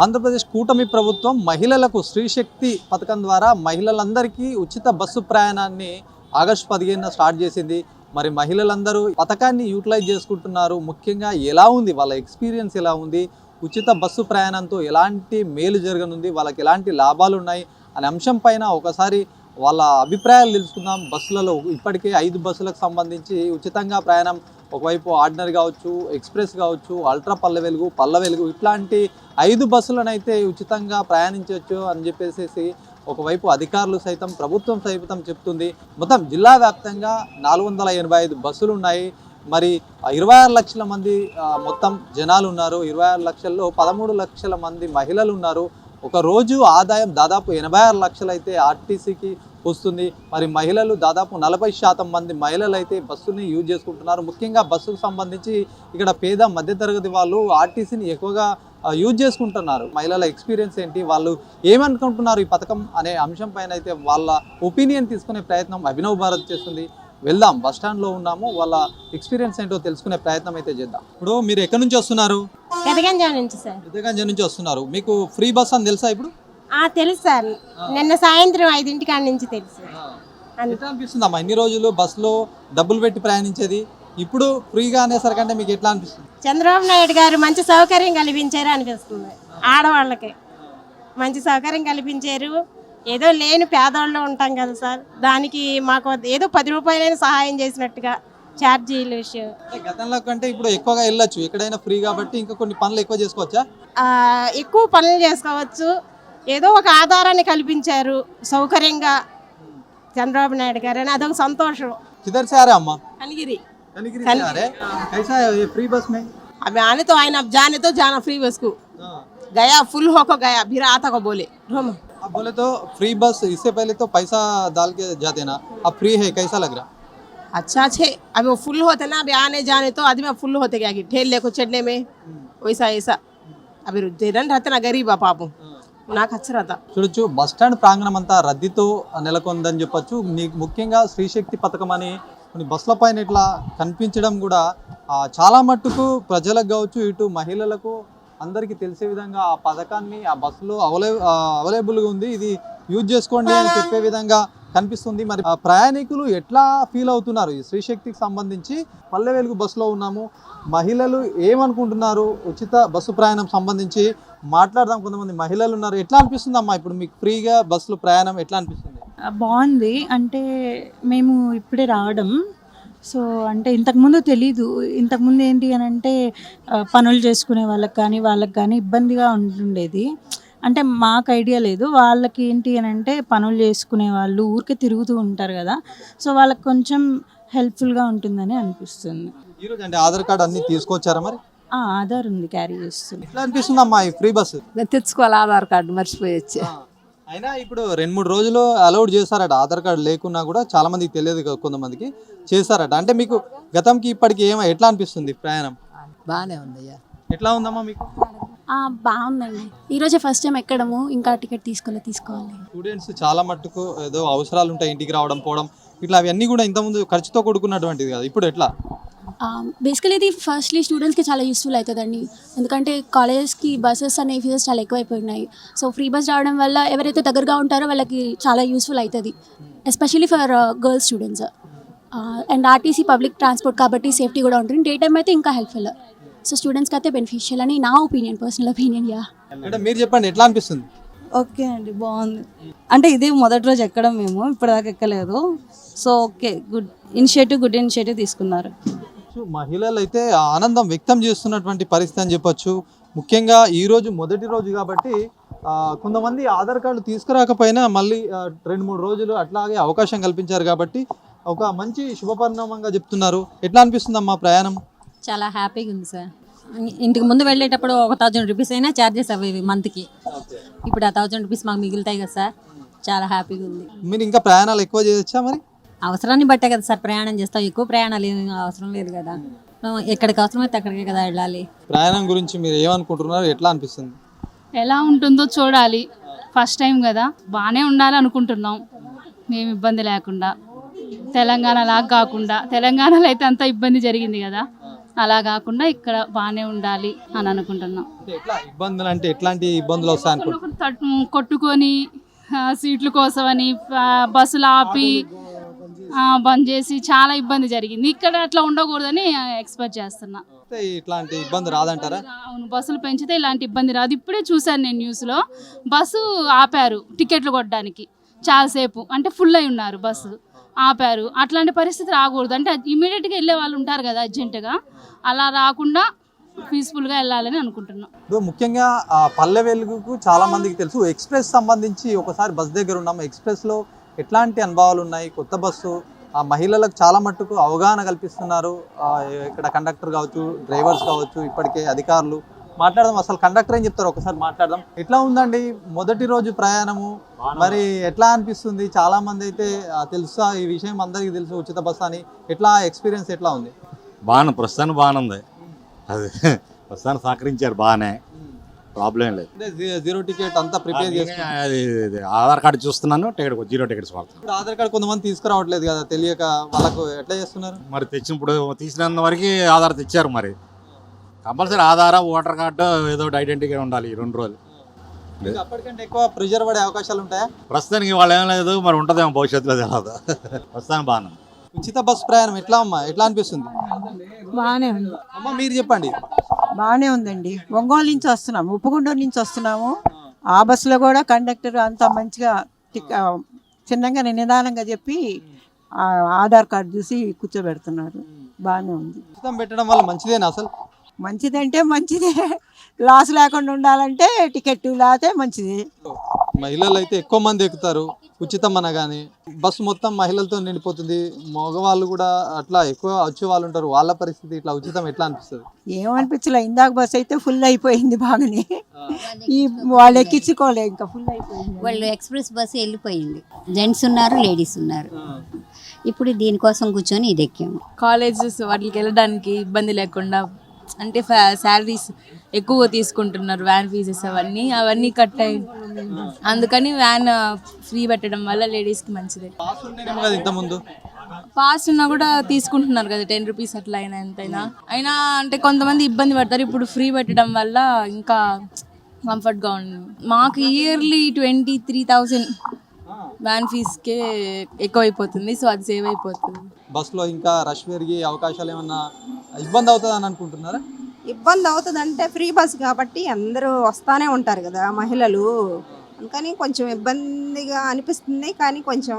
ఆంధ్రప్రదేశ్ కూటమి ప్రభుత్వం మహిళలకు స్త్రీశక్తి పథకం ద్వారా మహిళలందరికీ ఉచిత బస్సు ప్రయాణాన్ని ఆగస్టు 15న స్టార్ట్ చేసింది. మరి మహిళలందరూ పథకాన్ని యూటిలైజ్ చేసుకుంటున్నారు. ముఖ్యంగా ఎలా ఉంది వాళ్ళ ఎక్స్పీరియన్స్, ఎలా ఉంది, ఉచిత బస్సు ప్రయాణంతో ఎలాంటి మేలు జరగనుంది, వాళ్ళకి ఎలాంటి లాభాలు ఉన్నాయి అనే అంశం పైన ఒకసారి వాళ్ళ అభిప్రాయాలు తెలుసుకుందాం. బస్సులలో ఇప్పటికే 5 బస్సులకు సంబంధించి ఉచితంగా ప్రయాణం, ఒకవైపు ఆర్డినరీ కావచ్చు, ఎక్స్ప్రెస్ కావచ్చు, అల్ట్రా పల్లె వెలుగు ఇట్లాంటి 5 బస్సులను అయితే ఉచితంగా ప్రయాణించవచ్చు అని చెప్పేసి ఒకవైపు అధికారులు సైతం, ప్రభుత్వం సైతం చెప్తుంది. మొత్తం జిల్లా వ్యాప్తంగా 485 బస్సులు ఉన్నాయి. మరి 26 లక్షల మంది మొత్తం జనాలు ఉన్నారు. 26 లక్షల్లో 13 లక్షల మంది మహిళలు ఉన్నారు. ఒక రోజు ఆదాయం దాదాపు 86 లక్షలు అయితే ఆర్టీసీకి వస్తుంది. మరి మహిళలు దాదాపు 40% మంది మహిళలు అయితే బస్సుని యూజ్ చేసుకుంటున్నారు. ముఖ్యంగా బస్సుకు సంబంధించి ఇక్కడ పేద మధ్యతరగతి వాళ్ళు ఆర్టీసీని ఎక్కువగా యూజ్ చేసుకుంటున్నారు. మహిళల ఎక్స్పీరియన్స్ ఏంటి, వాళ్ళు ఏమనుకుంటున్నారు ఈ పథకం అనే అంశం పైన అయితే వాళ్ళ ఒపీనియన్ తీసుకునే ప్రయత్నం అభినవ్ భారత్ చేస్తుంది. వెళ్దాం, బస్ స్టాండ్లో ఉన్నాము, వాళ్ళ ఎక్స్పీరియన్స్ ఏంటో తెలుసుకునే ప్రయత్నం అయితే చేద్దాం. ఇప్పుడు మీరు ఎక్కడి నుంచి వస్తున్నారు? ఎదగంజా నుంచి సార్. ఎదగంజా నుంచి వస్తున్నారు. మీకు ఫ్రీ బస్ అని తెలుసా? ఇప్పుడు తెలుసు సార్, నిన్న సాయంత్రం 5 కాడ నుంచి తెలుసు. ఎట్లా అనిపిస్తుంది అమ్మా ఇన్ని రోజులు బస్సులో డబ్బులు పెట్టి ప్రయాణించేది, ఇప్పుడు ఫ్రీగా అనేసరికంటే మీకు ఎట్లా అనిపిస్తుంది? చంద్రబాబు నాయుడు గారు మంచి సౌకర్యం కల్పించారు అనిపిస్తుంది. ఆడవాళ్ళకి మంచి సౌకర్యం కల్పించారు. ఏదో లేని పేదవాళ్ళు ఉంటాం కదా సార్, దానికి మాకు ఏదో 10 రూపాయలైనా సహాయం చేసినట్టుగా. ఛార్జీల విషయం గతంలో కంటే ఇప్పుడు ఎక్కువగా వెళ్ళొచ్చు, ఎక్కడైనా ఫ్రీ కాబట్టి ఇంకా కొన్ని పనులు ఎక్కువ చేసుకోవచ్చా? ఎక్కువ పనులు చేసుకోవచ్చు. ఏదో ఒక ఆధారాన్ని కల్పించారు సౌకర్యంగా చంద్రబాబు నాయుడు గారు అని, అదొక సంతోషం. किधर से आ रहे अम्मा? कनगिरी से आ रहे। कैसा है ये फ्री बस में? अभी आने तो आए ना, अब जाने तो जाना फ्री बस को। गया फुल होकर गया, फिर आता को बोले अब बोले तो फ्री बस, इससे पहले तो पैसा डाल के जाते ना, अब फ्री है, कैसा लग रहा? अच्छा छे, अभी वो फुल होते ना, अभी आने जाने तो आदमी फुल होते गया कि ठेल लेको चढ़ने में वैसा ऐसा। अभी देरन रहते ना गरीब पापू నాకు అచ్చరదా. చూడొచ్చు, బస్ స్టాండ్ ప్రాంగణం అంతా రద్దీతో నెలకొందని చెప్పొచ్చు. ముఖ్యంగా స్త్రీశక్తి పథకం అని కొన్ని బస్సుల పైన ఇట్లా కనిపించడం కూడా చాలా మట్టుకు ప్రజలకు కావచ్చు, ఇటు మహిళలకు అందరికీ తెలిసే విధంగా ఆ పథకాన్ని ఆ బస్సులో అవైలబుల్గా ఉంది, ఇది యూజ్ చేసుకోండి అని చెప్పే విధంగా కనిపిస్తుంది. మరి ప్రయాణికులు ఎట్లా ఫీల్ అవుతున్నారు ఈ స్త్రీశక్తికి సంబంధించి? పల్లె వెలుగు బస్సులో ఉన్నాము, మహిళలు ఏమనుకుంటున్నారు ఉచిత బస్సు ప్రయాణం సంబంధించి మాట్లాడదాం. కొంతమంది మహిళలు ఉన్నారు. ఎట్లా అనిపిస్తుంది అమ్మా ఇప్పుడు మీకు ఫ్రీగా బస్సులో ప్రయాణం ఎట్లా అనిపిస్తుంది? బాగుంది. అంటే మేము ఇప్పుడే రావడం, సో అంటే ఇంతకుముందు తెలీదు. ఇంతకుముందు ఏంటి అని అంటే పనులు చేసుకునే వాళ్ళకి కానీ ఇబ్బందిగా ఉంటుండేది. అంటే మాకు ఐడియా లేదు, వాళ్ళకి ఏంటి అని అంటే పనులు చేసుకునే వాళ్ళు ఊరికే తిరుగుతూ ఉంటారు కదా, సో వాళ్ళకి కొంచెం హెల్ప్ఫుల్గా ఉంటుందని అనిపిస్తుంది. ఈరోజు అంటే ఆధార్ కార్డు అన్ని తీసుకొచ్చారా? మరి ఆధార్ ఉంది, క్యారీ చేస్తుంది. ఎట్లా అనిపిస్తుంది అమ్మా ఈ ఫ్రీ బస్సు? తెచ్చుకోవాలి ఆధార్ కార్డు, మర్చిపోయొచ్చు. అయినా ఇప్పుడు 2-3 రోజులు అలౌడ్ చేశారట, ఆధార్ కార్డు లేకున్నా కూడా. చాలా మందికి తెలియదు, కొంతమందికి చేశారట. అంటే మీకు గతంకి ఇప్పటికి ఎట్లా అనిపిస్తుంది ప్రయాణం? బాగానే ఉందయ్యా. ఎట్లా ఉందమ్మా మీకు? బాగుందండి. ఈరోజే ఫస్ట్ టైం ఎక్కడము, ఇంకా టికెట్ తీసుకోవాలి. స్టూడెంట్స్ చాలా మట్టుకు ఏదో అవసరాలు ఉంటాయి, ఇంటికి రావడం పోవడం ఇట్లా, అవన్నీ కూడా ఇంతకుముందు ఖర్చుతో కూడుకున్నటువంటిది కదా, ఇప్పుడు ఎట్లా? బేసికలీ ఇది ఫస్ట్లీ స్టూడెంట్స్కి చాలా యూస్ఫుల్ అవుతుందండి. ఎందుకంటే కాలేజెస్కి బస్సెస్ అనే ఫీజెస్ చాలా ఎక్కువైపోయినాయి. సో ఫ్రీ బస్ రావడం వల్ల ఎవరైతే దగ్గరగా ఉంటారో వాళ్ళకి చాలా యూస్ఫుల్ అవుతుంది, especially for girls students. And RTC public transport కాబట్టి సేఫ్టీ కూడా ఉంటుంది. డే టైం అయితే ఇంకా హెల్ప్ఫుల్. సో స్టూడెంట్స్కి అయితే బెనిఫిషియల్ అని నా ఒపీనియన్, పర్సనల్ ఒపీనియన్. అంటే మీరు చెప్పండి, ఎట్లా అనిపిస్తుంది? ఓకే అండి, బాగుంది. అంటే ఇది మొదటి రోజు ఎక్కడం, మేము ఇప్పటిదాకా ఎక్కలేదు. సో ఓకే, గుడ్ ఇనిషియేటివ్ తీసుకున్నారు. మహిళలు అయితే ఆనందం వ్యక్తం చేస్తున్నటువంటి పరిస్థితి అని చెప్పొచ్చు. ముఖ్యంగా ఈరోజు మొదటి రోజు కాబట్టి కొంతమంది ఆధార్ కార్డు తీసుకురాకపోయినా మళ్ళీ 2-3 రోజులు అట్లాగే అవకాశం కల్పించారు కాబట్టి ఒక మంచి శుభపరిణామంగా చెప్తున్నారు. ఎట్లా అనిపిస్తుంది అమ్మా ప్రయాణం? చాలా హ్యాపీగా ఉంది సార్. ఇంటికి ముందు వెళ్ళేటప్పుడు 1000 రూపీస్ అయినా ఛార్జెస్ అవి మంత్కి, ఇప్పుడు 1000 రూపీస్ మాకు మిగులుతాయి కదా సార్, చాలా హ్యాపీగా ఉంది. మీరు ఇంకా ప్రయాణాలు ఎక్కువ చేయొచ్చా? మరి అవసరాన్ని బట్టే కదా సార్ ప్రయాణం చేస్తాం, ఎక్కువ ప్రయాణాలు ఏమి అవసరం లేదు కదా, ఎక్కడికి అవసరమైతే అక్కడికే కదా వెళ్ళాలి. ప్రయాణం గురించి మీరు ఏమనుకుంటున్నారు, ఎట్లా అనిపిస్తుంది? ఎలా ఉంటుందో చూడాలి, ఫస్ట్ టైం కదా, బాగానే ఉండాలి అనుకుంటున్నాం, మేము ఇబ్బంది లేకుండా. తెలంగాణ లాగా కాకుండా, తెలంగాణలో అయితే అంత ఇబ్బంది జరిగింది కదా, అలా కాకుండా ఇక్కడ బాగానే ఉండాలి అని అనుకుంటున్నాం. అంటే ఎట్లా ఇబ్బందులు అంటే ఎట్లాంటి ఇబ్బందులు వస్తాయి అనుకుంటున్నారు? ఒకరు కొట్టుకొని సీట్ల కోసమని బస్సులు ఆపి బంద్ చేసి చాలా ఇబ్బంది జరిగింది. ఇక్కడ అట్లా ఉండకూడదని ఎక్స్పెక్ట్ చేస్తున్నా. ఇట్లాంటి ఇబ్బంది రాదంటారా? అవును, బస్సులు పెంచితే ఇలాంటి ఇబ్బంది రాదు. ఇప్పుడే చూశాను నేను న్యూస్లో, బస్సు ఆపారు టికెట్లు కొట్టడానికి చాలాసేపు, అంటే ఫుల్ అయి ఉన్నారు, బస్సు ఆపారు. అట్లాంటి పరిస్థితి రాకూడదు. అంటే ఇమీడియట్గా వెళ్ళే వాళ్ళు ఉంటారు కదా అర్జెంటుగా, అలా రాకుండా పీస్ఫుల్గా వెళ్ళాలని అనుకుంటున్నాం. ఇప్పుడు ముఖ్యంగా పల్లె వెలుగుకు చాలా మందికి తెలుసు. ఎక్స్ప్రెస్ సంబంధించి ఒకసారి బస్ దగ్గర ఉన్నాము. ఎక్స్ప్రెస్లో ఎట్లాంటి అనుభవాలు ఉన్నాయి? కొత్త బస్సు మహిళలకు చాలా మట్టుకు అవగాహన కల్పిస్తున్నారు. ఇక్కడ కండక్టర్ కావచ్చు, డ్రైవర్స్ కావచ్చు, ఇప్పటికే అధికారులు. మాట్లాడదాం, అసలు కండక్టర్ ఏం చెప్తారు ఒకసారి మాట్లాడదాం. ఎట్లా ఉందండి మొదటి రోజు ప్రయాణము? మరి ఎట్లా అనిపిస్తుంది? చాలా మంది అయితే తెలుసా ఈ విషయం, అందరికీ తెలుసు ఉచిత బస్సు అని. ఎట్లా ఎక్స్పీరియన్స్ ఎట్లా ఉంది? బాగానే, ప్రస్తుతానికి బాగానే ఉంది. అది ప్రస్తుతానికి సహకరించారు, బాగానే, ప్రాబ్లం లేదు. జీరో టికెట్ అంతా ప్రిపేర్ చేసుకున్నాను. అది ఆధార్ కార్డు చూస్తున్నాను, టికెట్ జీరో టికెట్స్ వాడుతున్నాను. ఇప్పుడు ఆధార్ కార్డు కొంతమంది తీసుకురావట్లేదు కదా, తెలియక. వాళ్ళకు ఎట్లా చేస్తున్నారు? మరి తెచ్చినప్పుడు తీసినంత వరకు ఆధార్ తెచ్చారు. మరి కంపల్సరీ ఆధార్, ఓటర్ కార్డు, ఏదో ఒకటి ఐడెంటిటీ ఉండాలి ఈ 2 రోజులు. అప్పటికంటే ఎక్కువ ప్రెజర్ పడే అవకాశాలు ఉంటాయా? ప్రస్తుతానికి వాళ్ళు ఏం లేదు, మరి ఉంటుందేమో భవిష్యత్తులో తెలియదు. ప్రస్తుతానికి బాగానే. ఉచిత బస్ ప్రయాణం ఎట్లా అమ్మా, ఎట్లా అనిపిస్తుంది? బాగానే ఉంది. అమ్మ మీరు చెప్పండి. బాగానే ఉందండి. ఒంగోలు నుంచి వస్తున్నాము, ఉప్పుగుండూరు నుంచి వస్తున్నాము. ఆ బస్సులో కూడా కండక్టర్ అంతా మంచిగా చిన్నగా నిదానంగా చెప్పి ఆధార్ కార్డు చూసి కూర్చోబెడుతున్నారు. బాగానే ఉంది. ఉచితం పెట్టడం వల్ల మంచిదేనా? అసలు మంచిదంటే మంచిదే, లాస్ లేకుండా ఉండాలంటే టికెట్ లేకపోతే మంచిది. మహిళలు అయితే ఎక్కువ మంది ఎక్కుతారు ఉచితం అనగానే. బస్సు మొత్తం మహిళలతో నిండిపోతుంది. మగవాళ్ళు కూడా అట్లా ఎక్కువ వచ్చే వాళ్ళు ఉంటారు. వాళ్ళ పరిస్థితి ఇట్లా ఉచితం ఎట్లా అనిపిస్తుంది? ఏమనిపించలే, ఇందాక బస్సు అయితే ఫుల్ అయిపోయింది బాగానే. ఈ వాళ్ళు ఎక్కించుకోలే, ఇంకా ఫుల్ అయిపోయింది. వాళ్ళు ఎక్స్ప్రెస్ బస్సు వెళ్ళిపోయింది. జెంట్స్ ఉన్నారు, లేడీస్ ఉన్నారు. ఇప్పుడు దీనికోసం కూర్చొని ఇది ఎక్కాము. కాలేజెస్ వాటికి వెళ్ళడానికి ఇబ్బంది లేకుండా, అంటే శాలరీస్ ఎక్కువ తీసుకుంటున్నారు, వ్యాన్ ఫీజెస్ అవన్నీ కట్ అయ్యి, అందుకని వ్యాన్ ఫ్రీ పెట్టడం వల్ల లేడీస్కి మంచిదే. పాస్ ఉన్నా కూడా తీసుకుంటున్నారు కదా, 10 రూపీస్ అట్లా అయినా ఎంతైనా అయినా. అంటే కొంతమంది ఇబ్బంది పడతారు. ఇప్పుడు ఫ్రీ పెట్టడం వల్ల ఇంకా కంఫర్ట్గా ఉంది. మాకు ఇయర్లీ 23,000 వ్యాన్ ఫీజ్కే ఎక్కువైపోతుంది. సో అది సేవ్ అయిపోతుంది. బస్సులో ఇంకా రష్ పెరిగే అవకాశాలు ఏమన్నా ఇబ్బంది అవుతుంది అని అనుకుంటున్నారా? ఇబ్బంది అవుతుంది అంటే ఫ్రీ బస్ కాబట్టి అందరూ వస్తానే ఉంటారు కదా మహిళలు, అందుకని కొంచెం ఇబ్బందిగా అనిపిస్తుంది. కానీ కొంచెం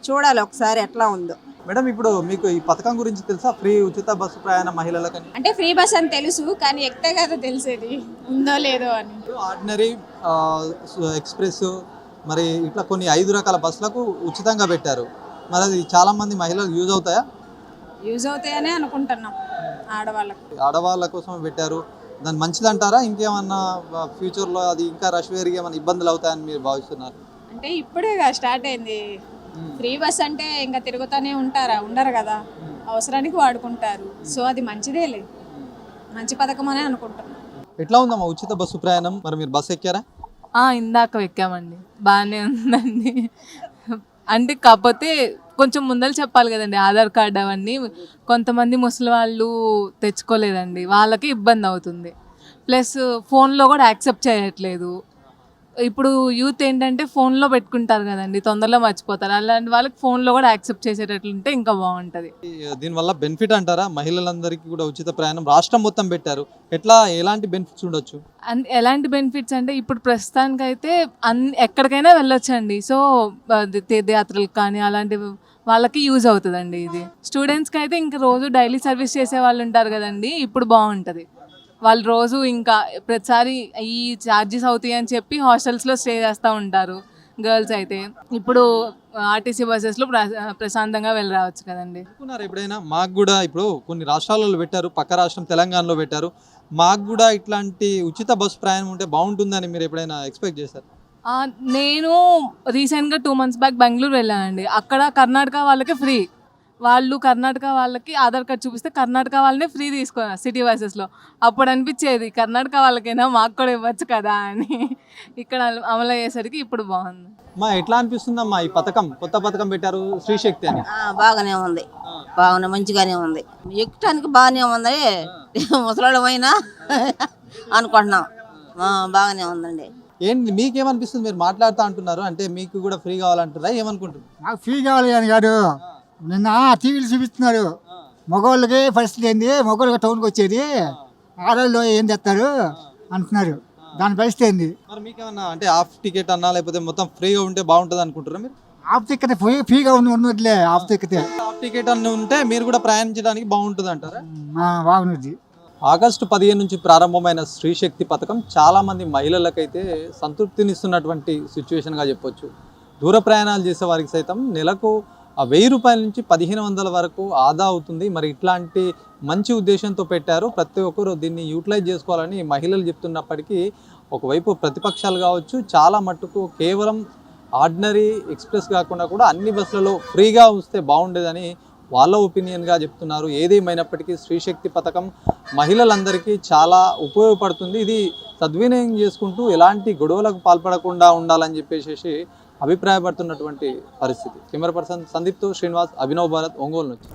చూడాలి ఒకసారి ఎట్లా ఉందో. మేడం, ఇప్పుడు మీకు ఈ పథకం గురించి తెలుసా? ఫ్రీ ఉచిత బస్సు ప్రయాణం మహిళలకని. అంటే ఫ్రీ బస్ అని తెలుసు, కానీ ఎక్కితే కదా తెలిసేది ఉందో లేదో అని. ఆర్డినరీ, ఎక్స్ప్రెస్, మరి ఇట్లా కొన్ని 5 రకాల బస్సులకు ఉచితంగా పెట్టారు. మరి అది చాలా మంది మహిళలు యూజ్ అవుతాయా? యూజ్ అవుతాయనే అనుకుంటున్నాం. ఆడవాళ్ళ కోసం పెట్టారు. దాన్ని మంచిది అంటారా? ఇంకేమన్నా ఫ్యూచర్లో అది ఇంకా రష్ పెరిగి ఏమైనా ఇబ్బందులు అవుతాయని మీరు భావిస్తున్నారు? అంటే ఇప్పుడే స్టార్ట్ అయింది. ఫ్రీ బస్ అంటే ఇంకా తిరుగుతూనే ఉండరు కదా, అవసరానికి వాడుకుంటారు. సో అది మంచిదేలే, మంచి పథకం అనే అనుకుంటున్నాం. ఎట్లా ఉందమ్మా ఉచిత బస్సు ప్రయాణం? మరి మీరు బస్సు ఎక్కారా? ఇందాక ఎక్కామండి, బాగానే ఉందండి. అంటే కాకపోతే కొంచెం ముందర చెప్పాలి కదండి, ఆధార్ కార్డు అవన్నీ. కొంతమంది ముసలి వాళ్ళు తెచ్చుకోలేదండి, వాళ్ళకి ఇబ్బంది అవుతుంది. ప్లస్ ఫోన్లో కూడా యాక్సెప్ట్ చేయట్లేదు. ఇప్పుడు యూత్ ఏంటంటే ఫోన్లో పెట్టుకుంటారు కదండి, తొందరలో మర్చిపోతారు. అలాంటి వాళ్ళకి ఫోన్లో కూడా యాక్సెప్ట్ చేసేటట్లుంటే ఇంకా బాగుంటుంది. దీనివల్ల బెనిఫిట్ అంటారా? మహిళలందరికీ కూడా ఉచిత ప్రయాణం రాష్ట్రం మొత్తం పెట్టారు. ఎలాంటి బెనిఫిట్స్ ఉండొచ్చు? ఎలాంటి బెనిఫిట్స్ అంటే ఇప్పుడు ప్రస్తుతానికి అయితే ఎక్కడికైనా వెళ్ళొచ్చండి. సో తీర్థయాత్రలకు కానీ అలాంటి వాళ్ళకి యూజ్ అవుతుందండి ఇది. స్టూడెంట్స్కి అయితే ఇంకా రోజు డైలీ సర్వీస్ చేసే వాళ్ళు ఉంటారు కదండి, ఇప్పుడు బాగుంటుంది. వాళ్ళు రోజు ఇంకా ప్రతిసారి ఈ ఛార్జెస్ అవుతాయి అని చెప్పి హాస్టల్స్లో స్టే చేస్తూ ఉంటారు గర్ల్స్ అయితే. ఇప్పుడు ఆర్టీసీ బస్సెస్లో ప్రశాంతంగా వెళ్ళి రావచ్చు కదండి. అనుకున్నారు ఎప్పుడైనా మాకు కూడా ఇప్పుడు కొన్ని రాష్ట్రాలలో పెట్టారు, పక్క రాష్ట్రం తెలంగాణలో పెట్టారు, మాకు కూడా ఇట్లాంటి ఉచిత బస్సు ప్రయాణం ఉంటే బాగుంటుందని మీరు ఎప్పుడైనా ఎక్స్పెక్ట్ చేశారు? నేను రీసెంట్గా 2 months బ్యాక్ బెంగళూరు వెళ్ళానండి. అక్కడ కర్ణాటక వాళ్ళకి ఫ్రీ వాళ్ళు కర్ణాటక వాళ్ళకి ఆధార్ కార్డ్ చూపిస్తే కర్ణాటక వాళ్ళనే ఫ్రీ తీసుకున్నారు సిటీ బస్సెస్లో. అప్పుడు అనిపించేది కర్ణాటక వాళ్ళకైనా మాకు కూడా ఇవ్వచ్చు కదా అని. ఇక్కడ అమలు అయ్యేసరికి ఇప్పుడు బాగుంది. అమ్మా ఎట్లా అనిపిస్తుందమ్మా ఈ పథకం, కొత్త పథకం పెట్టారు స్త్రీశక్తి అని? బాగానే ఉంది, బాగానే మంచిగానే ఉంది, ఎక్కడానికి బాగానే ఉంది. ముసలాడమైనా అనుకుంటున్నాం, బాగానే ఉందండి. ఏంటి మీకేమనిపిస్తుంది? మీరు మాట్లాడుతూ అంటున్నారు, అంటే మీకు కూడా ఫ్రీ కావాలంటారా, ఏమనుకుంటున్నారు? నాకు ఫ్రీ కావాలి అని కాదు, నిన్న టీవీలు చూపిస్తున్నారు మగవాళ్ళకి పరిస్థితి ఏంది, మగవాళ్ళకి టౌన్కి వచ్చేది, ఆడవాళ్ళు ఏం చేస్తారు అంటున్నారు, దాని పరిస్థితి ఏంది? మరి మీకేమన్నా అంటే హాఫ్ టికెట్ అన్నా లేకపోతే మొత్తం ఫ్రీగా ఉంటే బాగుంటుంది అనుకుంటారా మీరు? హాఫ్ టికెట్ ఫ్రీగా ఉన్నట్లే, హాఫ్ టికెట్ హాఫ్ టికెట్ అన్నీ ఉంటే మీరు కూడా ప్రయాణించడానికి బాగుంటుంది అంటారా? బాగున్నది. ఆగస్టు 15 నుంచి ప్రారంభమైన స్త్రీశక్తి పథకం చాలామంది మహిళలకైతే సంతృప్తినిస్తున్నటువంటి సిచ్యువేషన్గా చెప్పొచ్చు. దూర ప్రయాణాలు చేసే వారికి సైతం నెలకు 1000 రూపాయల నుంచి 1500 వరకు ఆదా అవుతుంది. మరి ఇట్లాంటి మంచి ఉద్దేశంతో పెట్టారు. ప్రతి ఒక్కరు దీన్ని యూటిలైజ్ చేసుకోవాలని మహిళలు చెప్తున్నప్పటికీ ఒకవైపు ప్రతిపక్షాలు కావచ్చు చాలా మట్టుకు కేవలం ఆర్డినరీ ఎక్స్ప్రెస్ కాకుండా కూడా అన్ని బస్సులలో ఫ్రీగా వస్తే బాగుండేదని వాళ్ళ ఒపీనియన్గా చెప్తున్నారు. ఏదేమైనప్పటికీ స్త్రీశక్తి పథకం మహిళలందరికీ చాలా ఉపయోగపడుతుంది. ఇది సద్వినియోగం చేసుకుంటూ ఎలాంటి గొడవలకు పాల్పడకుండా ఉండాలని చెప్పేసి అభిప్రాయపడుతున్నటువంటి పరిస్థితి. కెమెరా పర్సన్ సందీప్తో శ్రీనివాస్, అభినవ్ భారత్, ఒంగోలు నుంచి.